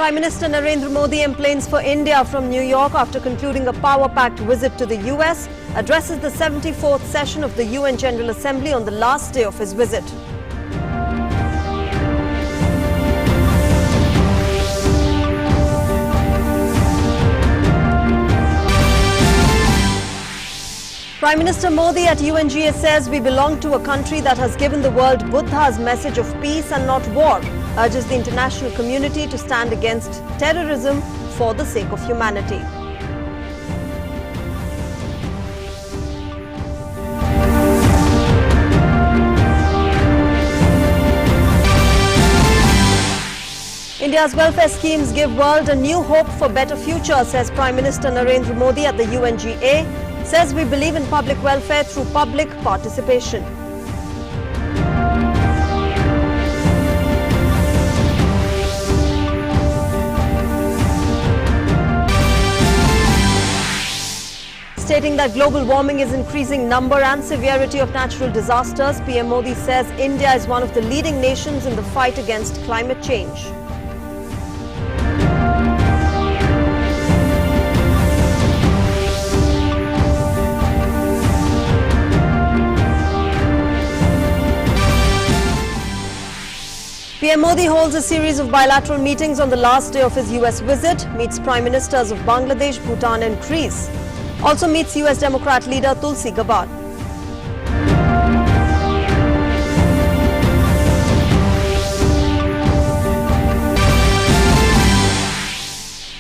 Prime Minister Narendra Modi emplanes for India from New York after concluding a power-packed visit to the US, addresses the 74th session of the UN General Assembly on the last day of his visit. Prime Minister Modi at UNGA says we belong to a country that has given the world Buddha's message of peace and not war, urges the international community to stand against terrorism for the sake of humanity. India's welfare schemes give world a new hope for better future, says Prime Minister Narendra Modi at the UNGA. Says we believe in public welfare through public participation. Stating that global warming is increasing number and severity of natural disasters, PM Modi says India is one of the leading nations in the fight against climate change. PM Modi holds a series of bilateral meetings on the last day of his US visit, meets Prime Ministers of Bangladesh, Bhutan and Greece. Also meets US Democrat leader Tulsi Gabbard.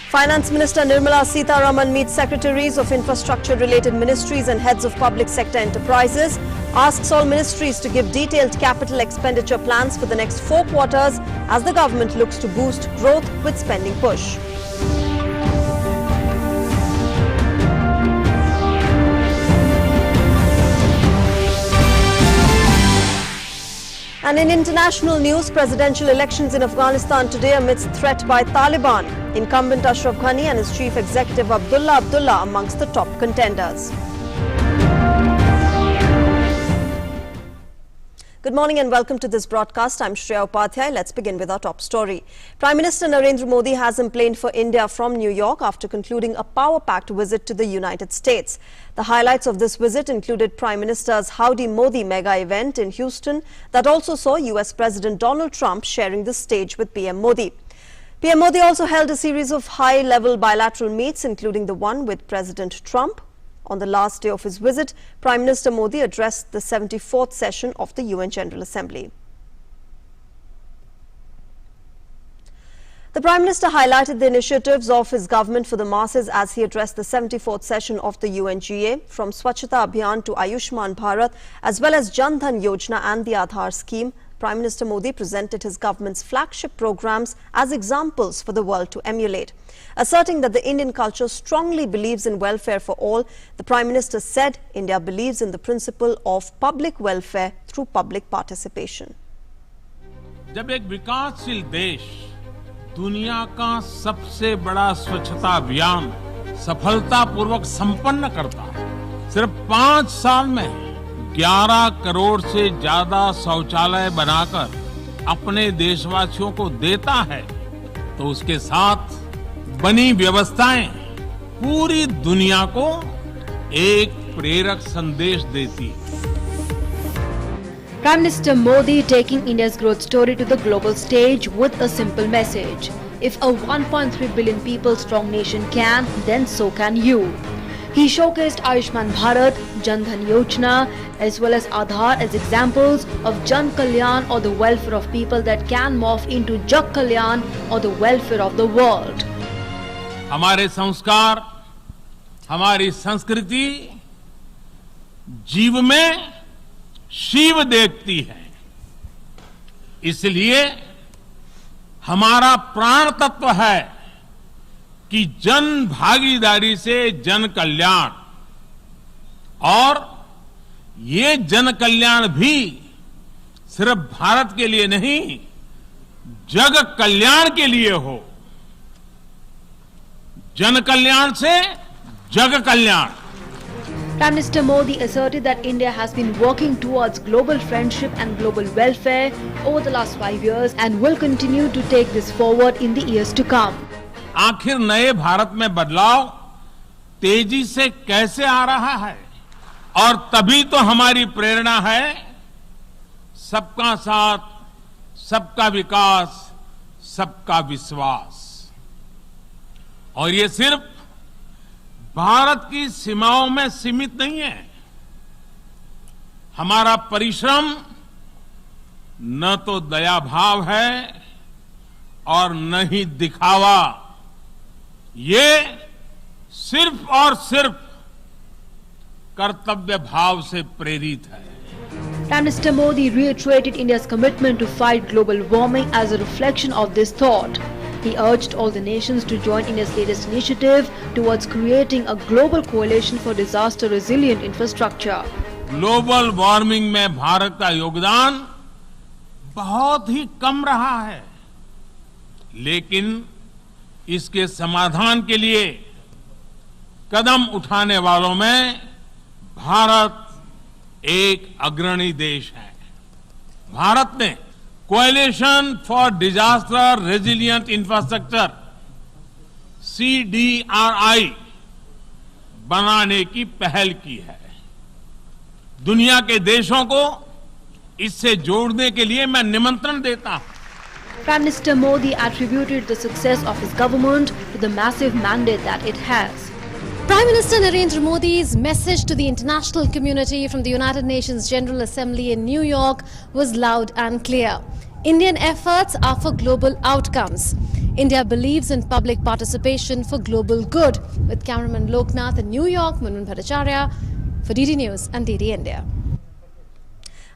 Finance Minister Nirmala Sitharaman meets secretaries of infrastructure-related ministries and heads of public sector enterprises, asks all ministries to give detailed capital expenditure plans for the next 4 quarters as the government looks to boost growth with spending push. And in international news, presidential elections in Afghanistan today amidst threat by Taliban. Incumbent Ashraf Ghani and his chief executive Abdullah Abdullah amongst the top contenders. Good morning and welcome to this broadcast. I'm Shreya Upadhyay. Let's begin with our top story. Prime Minister Narendra Modi has emplaned for India from New York after concluding a power-packed visit to the United States. The highlights of this visit included Prime Minister's Howdy Modi mega event in Houston that also saw US President Donald Trump sharing the stage with PM Modi. PM Modi also held a series of high-level bilateral meets, including the one with President Trump. On the last day of his visit, Prime Minister Modi addressed the 74th session of the UN General Assembly. The Prime Minister highlighted the initiatives of his government for the masses as he addressed the 74th session of the UNGA, from Swachhata Abhiyan to Ayushman Bharat, as well as Jan Dhan Yojana and the Aadhaar scheme. Prime Minister Modi presented his government's flagship programs as examples for the world to emulate. Asserting that the Indian culture strongly believes in welfare for all, the Prime Minister said India believes in the principle of public welfare through public participation. जब एक विकासशील देश दुनिया का सबसे बड़ा स्वच्छता अभियान सफलतापूर्वक संपन्न करता है, सिर्फ 5 साल में 11 करोड़ से ज्यादा शौचालय बनाकर अपने देशवासियों को देता है, तो उसके साथ बनी व्यवस्थाएं पूरी दुनिया को एक प्रेरक संदेश देती है. Prime Minister Modi taking India's growth story to the global stage with a simple message. If a 1.3 billion people strong nation can, then so can you. He showcased Ayushman Bharat, Jan Dhan Yojana as well as Aadhaar as examples of Jan Kalyan or the welfare of people that can morph into Jag Kalyan or the welfare of the world. हमारे संस्कार, हमारी संस्कृति जीव में शिव देखती है, इसलिए हमारा प्राण तत्व है कि जन भागीदारी से जन कल्याण, और ये जन कल्याण भी सिर्फ भारत के लिए नहीं, जग कल्याण के लिए हो. जन कल्याण से जग कल्याण. Prime Minister Modi asserted that India has been working towards global friendship and global welfare over the last 5 years and will continue to take this forward in the years to come. आखिर नए भारत में बदलाव तेजी से कैसे आ रहा है और तभी तो हमारी प्रेरणा है सबका साथ, सबका विकास, सबका विश्वास। और ये सिर्फ भारत की सीमाओं में सीमित नहीं है। हमारा परिश्रम न तो दया भाव है और न ही दिखावा, ये सिर्फ और सिर्फ कर्तव्य भाव से प्रेरित है। Prime Minister Modi reiterated India's commitment to fight global warming as a reflection of this thought. He urged all the nations to join India's latest initiative towards creating a global coalition for disaster-resilient infrastructure. Global warming में भारत का योगदान बहुत ही कम रहा है, लेकिन इसके समाधान के लिए कदम उठाने वालों में भारत एक अग्रणी देश है। भारत ने coalition for disaster resilient infrastructure CDRI बनाने की पहल की है। दुनिया के देशों को इससे जोड़ने के लिए मैं निमंत्रण देता हूं। Prime Minister Modi attributed the success of his government to the massive mandate that it has. Prime Minister Narendra Modi's message to the international community from the United Nations General Assembly in New York was loud and clear. Indian efforts are for global outcomes. India believes in public participation for global good. With cameraman Loknath in New York, Munun Bhattacharya for DD News and DD India.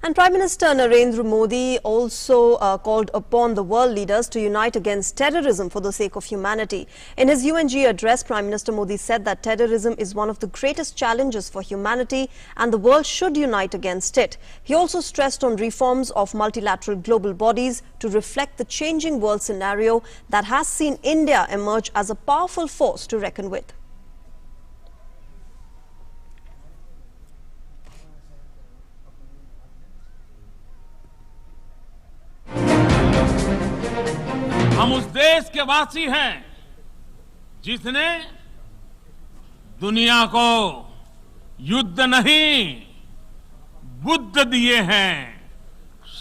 And Prime Minister Narendra Modi also called upon the world leaders to unite against terrorism for the sake of humanity. In his UNG address, Prime Minister Modi said that terrorism is one of the greatest challenges for humanity and the world should unite against it. He also stressed on reforms of multilateral global bodies to reflect the changing world scenario that has seen India emerge as a powerful force to reckon with. हम उस देश के वासी हैं जिसने दुनिया को युद्ध नहीं बुद्ध दिए हैं,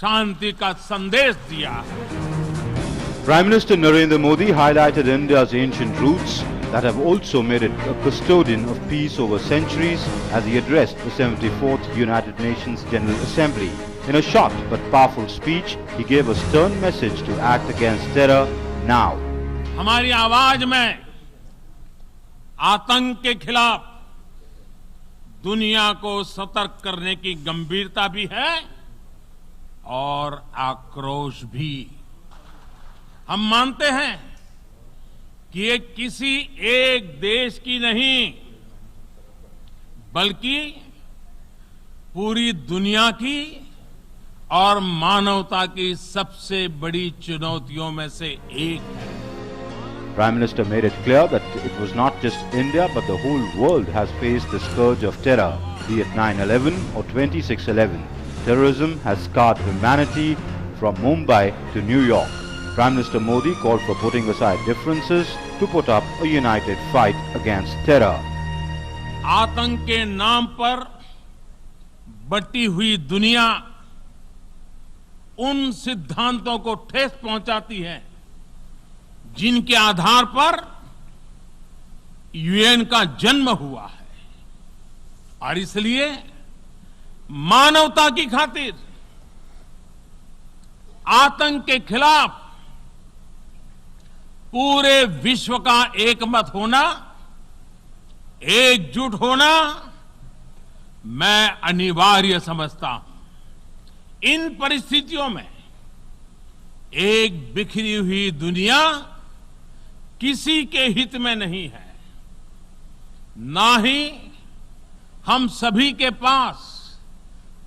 शांति का संदेश दिया है। Prime Minister Narendra Modi highlighted India's ancient roots that have also made it a custodian of peace over centuries as he addressed the 74th United Nations General Assembly. In a short but powerful speech, he gave a stern message to act against terror now. हमारी आवाज में आतंक के खिलाफ दुनिया को सतर्क करने की गंभीरता भी है और आक्रोश भी। हम मानते हैं कि ये किसी एक देश की नहीं बल्कि पूरी दुनिया की और मानवता की सबसे बड़ी चुनौतियों में से एक है। Prime Minister made it clear that it was not just India but the whole world has faced the scourge of terror, be it 9/11 or 26/11. Terrorism has scarred humanity from Mumbai to New York. Prime Minister Modi called for putting aside differences to put up a united fight against terror. आतंक के नाम पर बटी हुई दुनिया उन सिद्धांतों को ठेस पहुंचाती है जिनके आधार पर यूएन का जन्म हुआ है और इसलिए मानवता की खातिर आतंक के खिलाफ पूरे विश्व का एकमत होना, एकजुट होना मैं अनिवार्य समझता हूं। इन परिस्थितियों में एक बिखरी हुई दुनिया किसी के हित में नहीं है, ना ही हम सभी के पास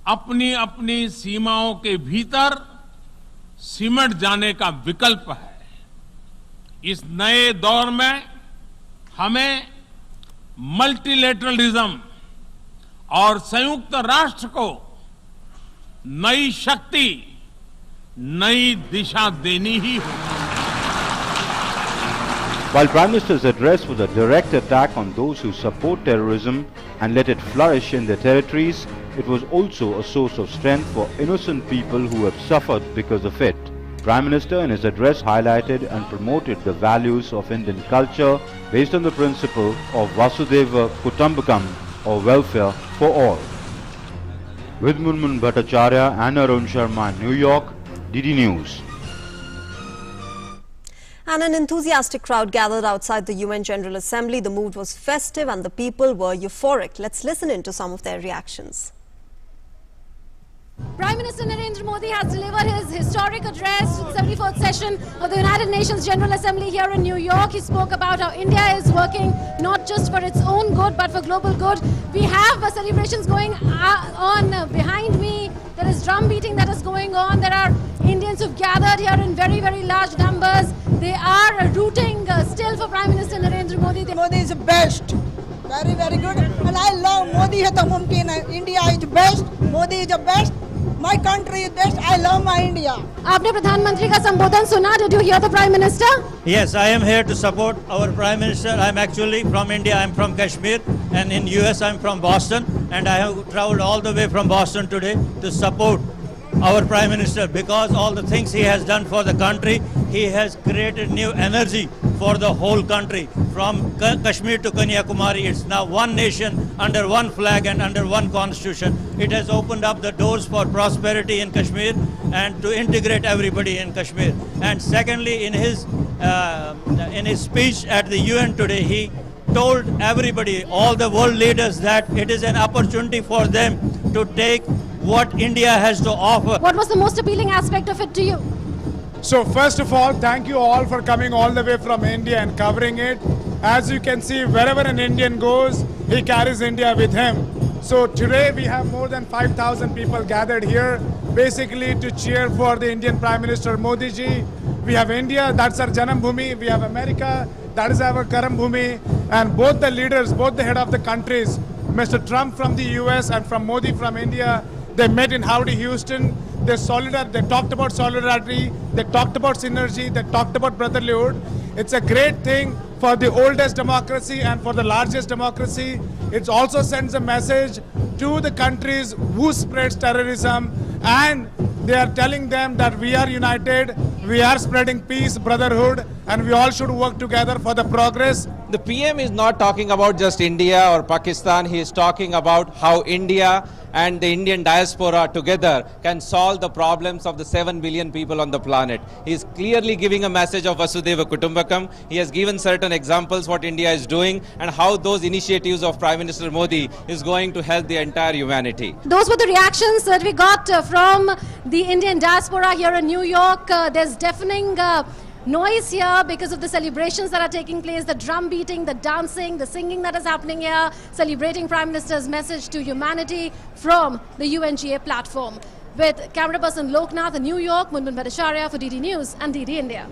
अपनी अपनी सीमाओं के भीतर सिमट जाने का विकल्प है। इस नए दौर में हमें मल्टीलेटरलिज्म और संयुक्त राष्ट्र को नई शक्ति, नई दिशा देनी ही होगी। While Prime Minister's address was a direct attack on those who support terrorism and let it flourish in their territories, it was also a source of strength for innocent people who have suffered because of it. Prime Minister in his address highlighted and promoted the values of Indian culture based on the principle of Vasudeva Kutumbakam, or welfare for all. With Munmun Bhattacharya and Arun Sharma in New York, DD News. And an enthusiastic crowd gathered outside the UN General Assembly. The mood was festive and the people were euphoric. Let's listen into some of their reactions. Prime Minister Narendra Modi has delivered his historic address to the 74th session of the United Nations General Assembly here in New York. He spoke about how India is working not just for its own good but for global good. We have celebrations going on behind me. There is drum beating that is going on. There are Indians who've gathered here in very, very large numbers. They are rooting still for Prime Minister Narendra Modi. Modi is the best. Very, very good. And I love Modi. India is the best. Modi is the best. My country is best. I love my India. आपने प्रधानमंत्री का संबोधन सुना? Did you hear the Prime Minister? Yes, I am here to support our Prime Minister. I am actually from India. I am from Kashmir, and in US I am from Boston, and I have traveled all the way from Boston today to support our Prime Minister because all the things he has done for the country. He has created new energy for the whole country. From Kashmir to Kanyakumari, it's now one nation under one flag and under one constitution. It has opened up the doors for prosperity in Kashmir and to integrate everybody in Kashmir. And secondly, in his speech at the UN today, he told everybody, all the world leaders, that it is an opportunity for them to take what India has to offer. What was the most appealing aspect of it to you? So first of all, thank you all for coming all the way from India and covering it. As you can see, wherever an Indian goes, he carries India with him. So today we have more than 5,000 people gathered here, basically to cheer for the Indian Prime Minister Modi ji. We have India, that's our Janam Bhumi. We have America, that is our Karam Bhumi. And both the leaders, both the head of the countries, Mr. Trump from the US and from Modi from India, they met in Howdy, Houston. They talked about solidarity, they talked about synergy, they talked about brotherhood. It's a great thing for the oldest democracy and for the largest democracy. It also sends a message to the countries who spreads terrorism, and they are telling them that we are united, we are spreading peace, brotherhood, and we all should work together for the progress. The PM is not talking about just India or Pakistan. He is talking about how India and the Indian diaspora together can solve the problems of the 7 billion people on the planet. He is clearly giving a message of Vasudeva Kutumbakam. He has given certain examples what India is doing and how those initiatives of Prime Minister Modi is going to help the entire humanity. Those were the reactions that we got from the Indian diaspora here in New York. There's deafening noise here because of the celebrations that are taking place, the drum beating, the dancing, the singing that is happening here, celebrating Prime Minister's message to humanity from the UNGA platform. With camera person Loknath in New York, Munmun Bhattacharya for DD News and DD India.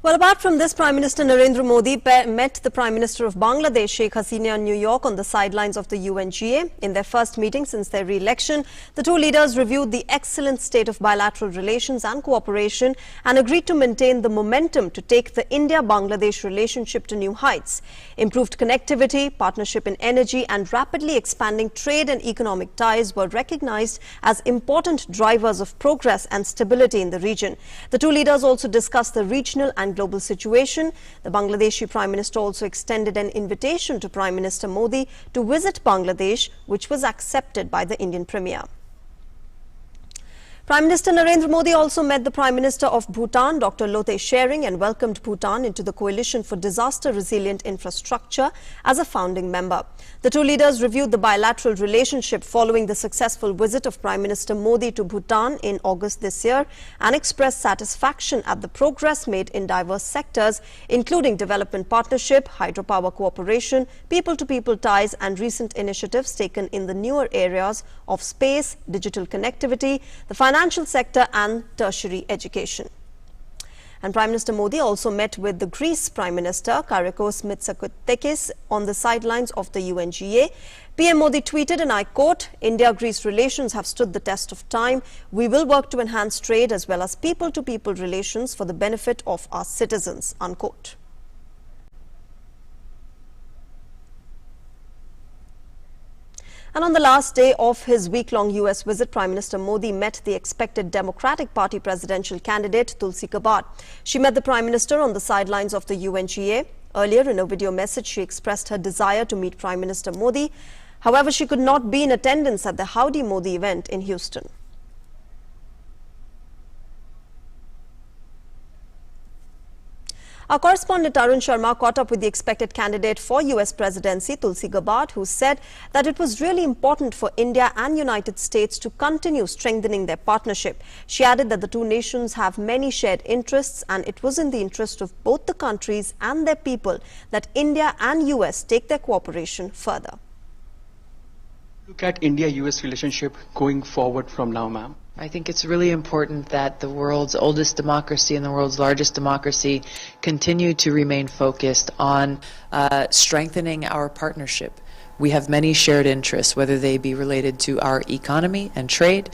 Well, apart from this, Prime Minister Narendra Modi met the Prime Minister of Bangladesh, Sheikh Hasina, in New York on the sidelines of the UNGA. In their first meeting since their re-election, the two leaders reviewed the excellent state of bilateral relations and cooperation and agreed to maintain the momentum to take the India-Bangladesh relationship to new heights. Improved connectivity, partnership in energy and rapidly expanding trade and economic ties were recognized as important drivers of progress and stability in the region. The two leaders also discussed the regional and global situation. The Bangladeshi Prime Minister also extended an invitation to Prime Minister Modi to visit Bangladesh, which was accepted by the Indian Premier. Prime Minister Narendra Modi also met the Prime Minister of Bhutan, Dr. Lothe Tshering, and welcomed Bhutan into the Coalition for Disaster-Resilient Infrastructure as a founding member. The two leaders reviewed the bilateral relationship following the successful visit of Prime Minister Modi to Bhutan in August this year and expressed satisfaction at the progress made in diverse sectors, including development partnership, hydropower cooperation, people-to-people ties, and recent initiatives taken in the newer areas of space, digital connectivity, the financial sector and tertiary education. And Prime Minister Modi also met with the Greece Prime Minister, Kyriakos Mitsotakis, on the sidelines of the UNGA. PM Modi tweeted, and I quote, "India-Greece relations have stood the test of time. We will work to enhance trade as well as people-to-people relations for the benefit of our citizens," unquote. And on the last day of his week-long US visit, Prime Minister Modi met the expected Democratic Party presidential candidate Tulsi Gabbard. She met the Prime Minister on the sidelines of the UNGA. Earlier, in a video message, she expressed her desire to meet Prime Minister Modi. However, she could not be in attendance at the Howdy Modi event in Houston. Our correspondent Arun Sharma caught up with the expected candidate for US presidency, Tulsi Gabbard, who said that it was really important for India and United States to continue strengthening their partnership. She added that the two nations have many shared interests and it was in the interest of both the countries and their people that India and US take their cooperation further. Look at India-US relationship going forward from now, ma'am. I think it's really important that the world's oldest democracy and the world's largest democracy continue to remain focused on strengthening our partnership. We have many shared interests, whether they be related to our economy and trade,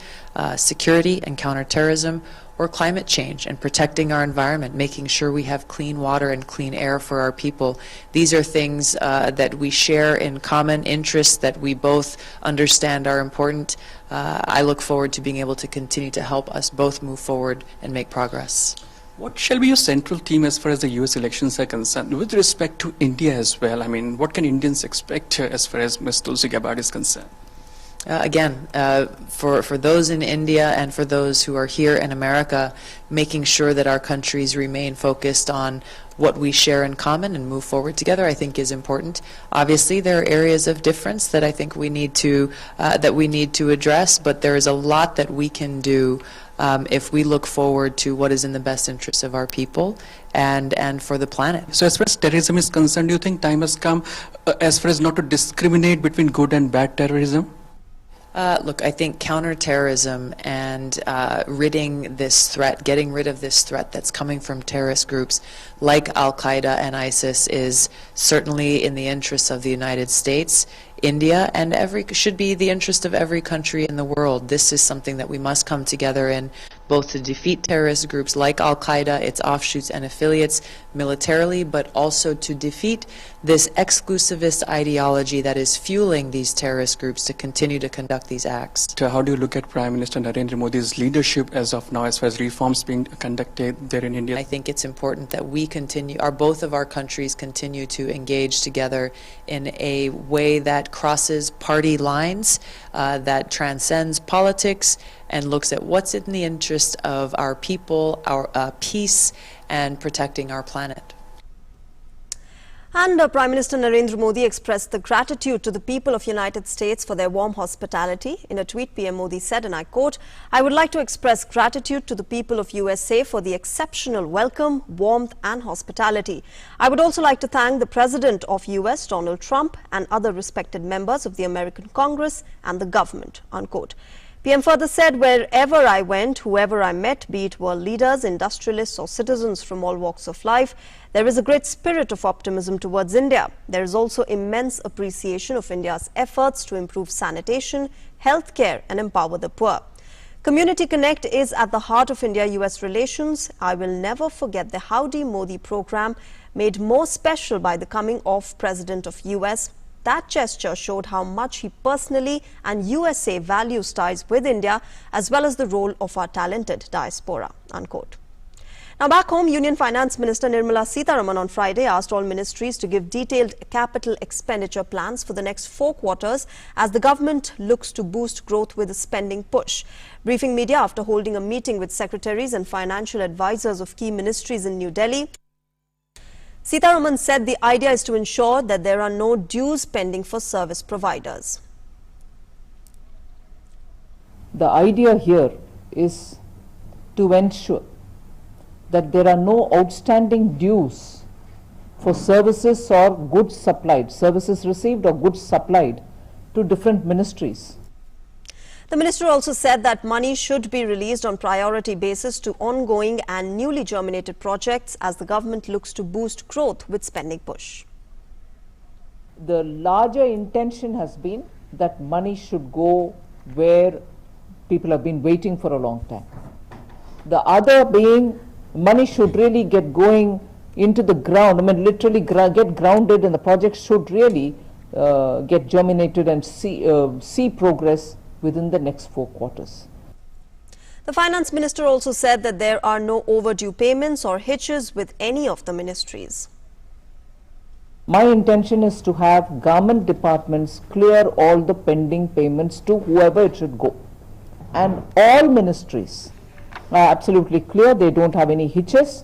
security and counterterrorism, or climate change and protecting our environment, making sure we have clean water and clean air for our people. These are things that we share in common interests that we both understand are important. I look forward to being able to continue to help us both move forward and make progress. What shall be your central theme as far as the US elections are concerned, with respect to India as well? I mean, what can Indians expect as far as Ms. Tulsi Gabbard is concerned? For those in India and for those who are here in America, making sure that our countries remain focused on what we share in common and move forward together, I think is important. Obviously, there are areas of difference that I think we need to address, but there is a lot that we can do if we look forward to what is in the best interest of our people and for the planet. So as far as terrorism is concerned, do you think time has come as far as not to discriminate between good and bad terrorism? Look, I think counterterrorism and getting rid of this threat that's coming from terrorist groups like Al-Qaeda and ISIS is certainly in the interests of the United States, India, and should be the interest of every country in the world. This is something that we must come together in, both to defeat terrorist groups like Al-Qaeda, its offshoots and affiliates militarily, but also to defeat this exclusivist ideology that is fueling these terrorist groups to continue to conduct these acts. So how do you look at Prime Minister Narendra Modi's leadership as of now, as far as reforms being conducted there in India? I think it's important that we both of our countries continue to engage together in a way that crosses party lines, that transcends politics, and looks at what's in the interest of our people, our peace, and protecting our planet. And Prime Minister Narendra Modi expressed the gratitude to the people of United States for their warm hospitality. In a tweet, PM Modi said, and I quote, "I would like to express gratitude to the people of USA for the exceptional welcome, warmth and hospitality. I would also like to thank the President of US, Donald Trump, and other respected members of the American Congress and the government," unquote. PM further said, "Wherever I went, whoever I met, be it world leaders, industrialists or citizens from all walks of life, there is a great spirit of optimism towards India. There is also immense appreciation of India's efforts to improve sanitation, healthcare and empower the poor. Community Connect is at the heart of India-US relations. I will never forget the Howdy Modi program, made more special by the coming of President of US. That gesture showed how much he personally and USA values ties with India, as well as the role of our talented diaspora," unquote. Now back home, Union Finance Minister Nirmala Sitharaman on Friday asked all ministries to give detailed capital expenditure plans for the next 4 quarters as the government looks to boost growth with a spending push. Briefing media after holding a meeting with secretaries and financial advisors of key ministries in New Delhi, Sitharaman said the idea is to ensure that there are no dues pending for service providers. The idea here is to ensure that there are no outstanding dues for services or goods supplied, services received or goods supplied to different ministries. The minister also said that money should be released on priority basis to ongoing and newly germinated projects as the government looks to boost growth with spending push. the larger intention has been that money should go where people have been waiting for a long time. The other being, money should really get going into the ground, I mean literally get grounded, and the project should really get germinated and see progress within the next 4 quarters. The Finance Minister also said that there are no overdue payments or hitches with any of the ministries. My intention is to have government departments clear all the pending payments to whoever it should go. And all ministries are absolutely clear, they don't have any hitches.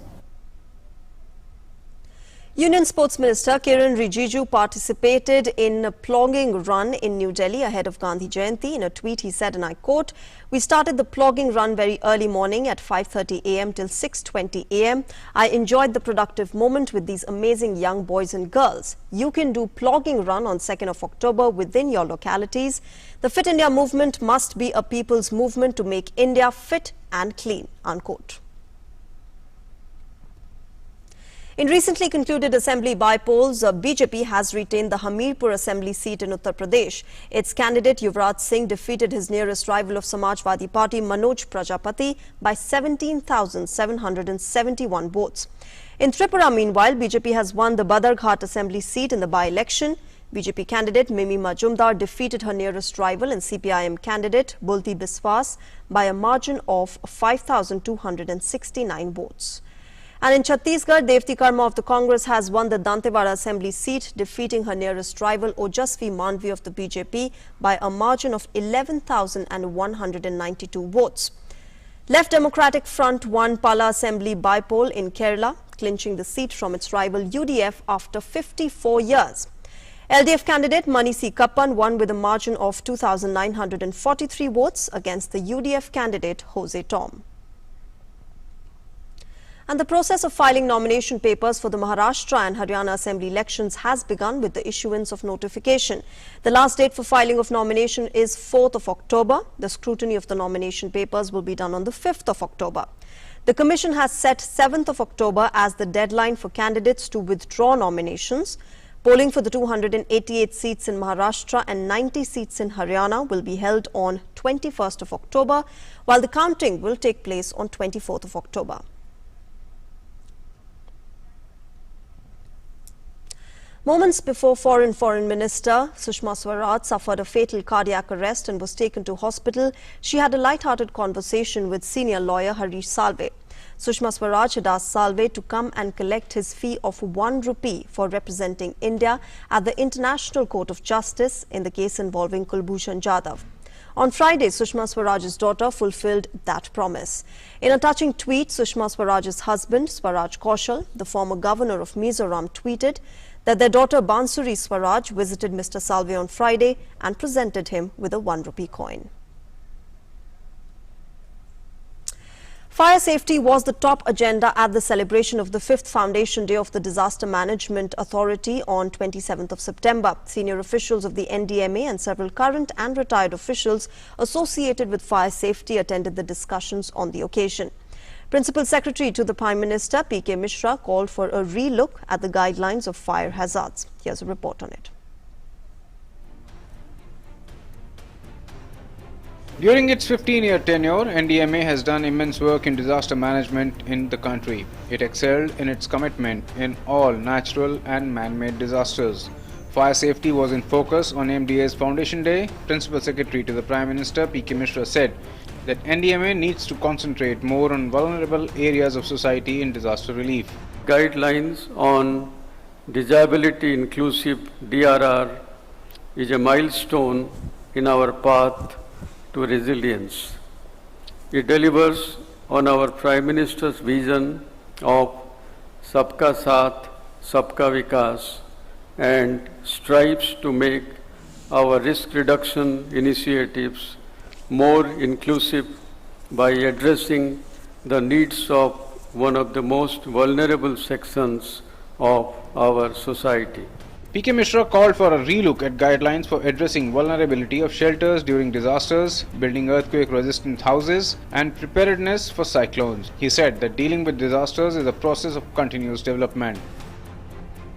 Union Sports Minister Kiran Rijiju participated in a plogging run in New Delhi ahead of Gandhi Jayanti. In a tweet, he said, and I quote, "We started the plogging run very early morning at 5:30 a.m. till 6:20 a.m. I enjoyed the productive moment with these amazing young boys and girls. You can do plogging run on 2nd of October within your localities. The Fit India movement must be a people's movement to make India fit and clean," unquote. In recently concluded assembly by-polls, BJP has retained the Hamirpur assembly seat in Uttar Pradesh. Its candidate Yuvraj Singh defeated his nearest rival of Samajwadi Party Manoj Prajapati by 17,771 votes. In Tripura, meanwhile, BJP has won the Badarghat assembly seat in the by-election. BJP candidate Mimi Majumdar defeated her nearest rival and CPIM candidate Bulti Biswas by a margin of 5,269 votes. And in Chhattisgarh, Devti Karma of the Congress has won the Dantewada assembly seat, defeating her nearest rival Ojasvi Manvi of the BJP by a margin of 11,192 votes. Left Democratic Front won Pala assembly by-poll in Kerala, clinching the seat from its rival UDF after 54 years. LDF candidate Manisi Kappan won with a margin of 2,943 votes against the UDF candidate Jose Tom. And the process of filing nomination papers for the Maharashtra and Haryana Assembly elections has begun with the issuance of notification. The last date for filing of nomination is 4th of October. The scrutiny of the nomination papers will be done on the 5th of October. The Commission has set 7th of October as the deadline for candidates to withdraw nominations. Polling for the 288 seats in Maharashtra and 90 seats in Haryana will be held on 21st of October, while the counting will take place on 24th of October. Moments before Foreign Minister Sushma Swaraj suffered a fatal cardiac arrest and was taken to hospital, she had a light-hearted conversation with senior lawyer Harish Salve. Sushma Swaraj had asked Salve to come and collect his fee of 1 rupee for representing India at the International Court of Justice in the case involving Kulbhushan Jadhav. On Friday, Sushma Swaraj's daughter fulfilled that promise. In a touching tweet, Sushma Swaraj's husband, Swaraj Kaushal, the former governor of Mizoram, tweeted that their daughter Bansuri Swaraj visited Mr. Salve on Friday and presented him with a 1 rupee coin. Fire safety was the top agenda at the celebration of the 5th Foundation Day of the Disaster Management Authority on 27th of September. Senior officials of the NDMA and several current and retired officials associated with fire safety attended the discussions on the occasion. Principal Secretary to the Prime Minister, P.K. Mishra, called for a re-look at the guidelines of fire hazards. Here's a report on it. During its 15-year tenure, NDMA has done immense work in disaster management in the country. It excelled in its commitment in all natural and man-made disasters. Fire safety was in focus on MDA's Foundation Day. Principal Secretary to the Prime Minister, P.K. Mishra, said that NDMA needs to concentrate more on vulnerable areas of society in disaster relief. Guidelines on disability inclusive DRR is a milestone in our path to resilience. It delivers on our Prime Minister's vision of Sabka Saath, Sabka Vikas and strives to make our risk reduction initiatives more inclusive by addressing the needs of one of the most vulnerable sections of our society. P.K. Mishra called for a relook at guidelines for addressing vulnerability of shelters during disasters, building earthquake-resistant houses, and preparedness for cyclones. He said that dealing with disasters is a process of continuous development.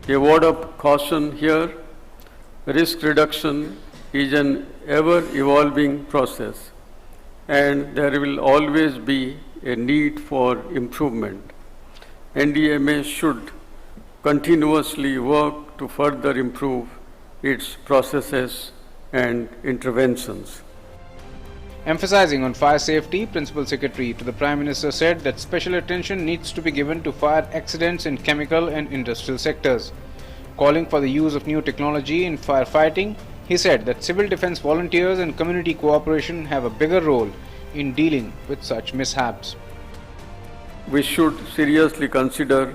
A word of caution here. risk reduction is an ever-evolving process, and there will always be a need for improvement. NDMA should continuously work to further improve its processes and interventions. Emphasizing on fire safety, Principal Secretary to the Prime Minister said that special attention needs to be given to fire accidents in chemical and industrial sectors. Calling for the use of new technology in firefighting, he said that civil defense volunteers and community cooperation have a bigger role in dealing with such mishaps. We should seriously consider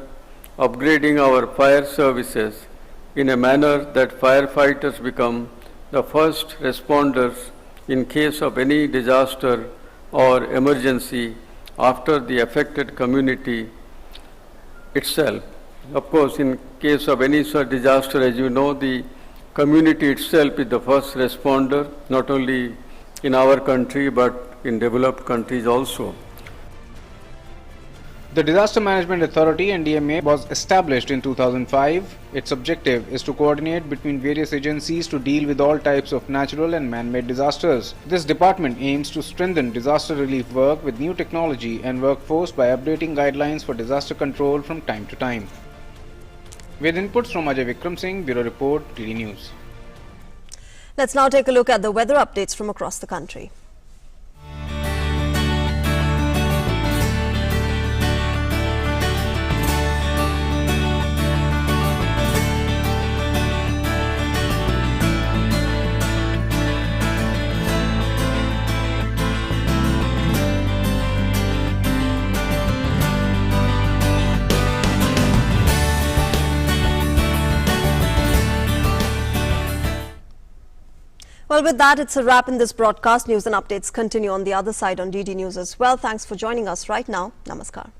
upgrading our fire services in a manner that firefighters become the first responders in case of any disaster or emergency after the affected community itself. Of course, in case of any such disaster, as you know, the community itself is the first responder, not only in our country but in developed countries also. The Disaster Management Authority (NDMA) was established in 2005. Its objective is to coordinate between various agencies to deal with all types of natural and man-made disasters. This department aims to strengthen disaster relief work with new technology and workforce by updating guidelines for disaster control from time to time. With inputs from Ajay Vikram Singh, Bureau Report, DD News. Let's now take a look at the weather updates from across the country. Well, with that, it's a wrap in this broadcast. News and updates continue on the other side on DD News as well. Thanks for joining us right now. Namaskar.